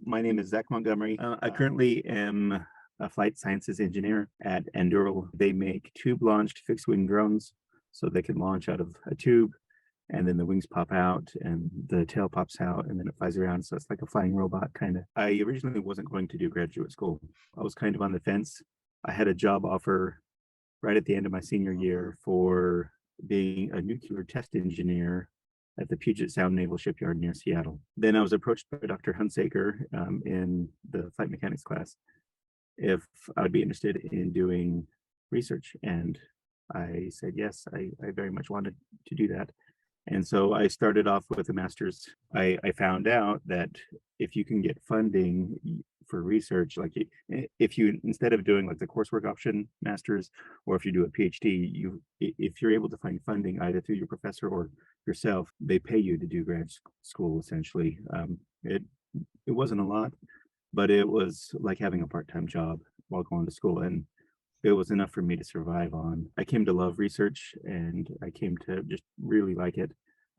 my name is Zach Montgomery. I currently am a flight sciences engineer at Anduril. They make tube-launched fixed-wing drones, so they can launch out of a tube, and then the wings pop out, and the tail pops out, and then it flies around. So it's like a flying robot, kind of. I originally wasn't going to do graduate school. I was kind of on the fence. I had a job offer right at the end of my senior year for being a nuclear test engineer at the Puget Sound Naval Shipyard near Seattle. Then I was approached by Dr. Hunsaker in the flight mechanics class if I would be interested in doing research. And I said yes, I very much wanted to do that. And so I started off with a master's. I found out that if you can get funding for research, like if you, instead of doing like the coursework option master's, or if you do a PhD, if you're able to find funding either through your professor or yourself, they pay you to do grad school essentially. It wasn't a lot, but it was like having a part-time job while going to school. And it was enough for me to survive on. I came to love research and I came to just really like it.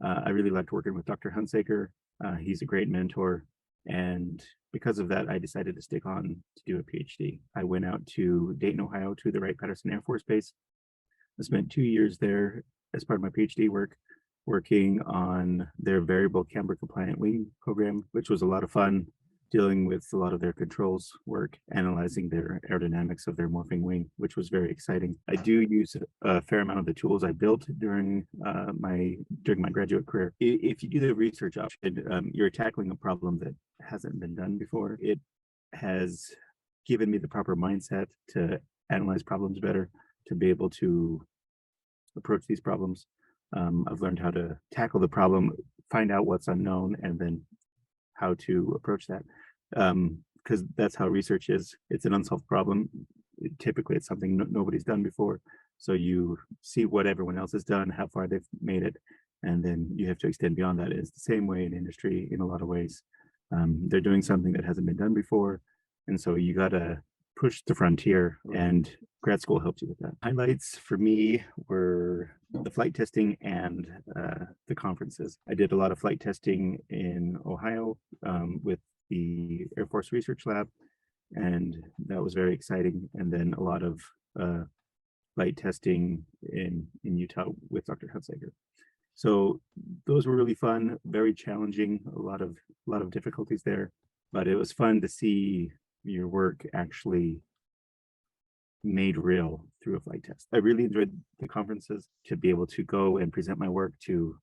I really liked working with Dr. Hunsaker. He's a great mentor. And because of that, I decided to stick on to do a PhD. I went out to Dayton, Ohio to the Wright-Patterson Air Force Base. I spent 2 years there as part of my PhD work, working on their variable camber compliant wing program, which was a lot of fun, dealing with a lot of their controls work, analyzing their aerodynamics of their morphing wing, which was very exciting. I do use a fair amount of the tools I built during my graduate career. If you do the research option, you're tackling a problem that hasn't been done before. It has given me the proper mindset to analyze problems better, to be able to approach these problems. I've learned how to tackle the problem, find out what's unknown, and then how to approach that, because that's how research is. It's an unsolved problem. Typically, it's something nobody's done before. So you see what everyone else has done, how far they've made it, and then you have to extend beyond that. It's the same way in industry in a lot of ways. They're doing something that hasn't been done before, and so you got to push the frontier, and grad school helps you with that. Highlights for me were the flight testing and the conferences. I did a lot of flight testing in Ohio with the Air Force Research Lab, and that was very exciting. And then a lot of flight testing in Utah with Dr. Hunsaker. So those were really fun, very challenging, a lot of difficulties there, but it was fun to see your work actually made real through a flight test. I really enjoyed the conferences, to be able to go and present my work to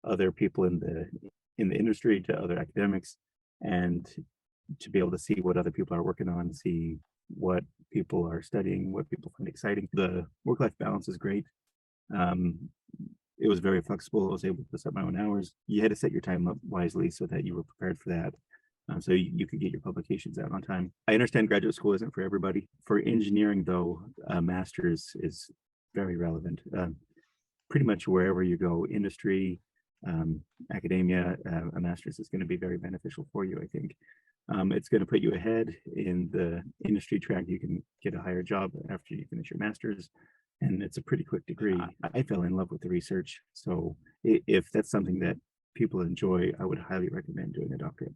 other people in the industry, to other academics, and to be able to see what other people are working on, see what people are studying, what people find exciting. The work-life balance is great. It was very flexible. I was able to set my own hours. You had to set your time up wisely so that you were prepared for that. So you could get your publications out on time. I understand graduate school isn't for everybody. For engineering, though, a master's is very relevant. Pretty much wherever you go, industry, academia, a master's is going to be very beneficial for you, I think. It's going to put you ahead in the industry track. You can get a higher job after you finish your master's, and it's a pretty quick degree. I fell in love with the research. So if that's something that people enjoy, I would highly recommend doing a doctorate.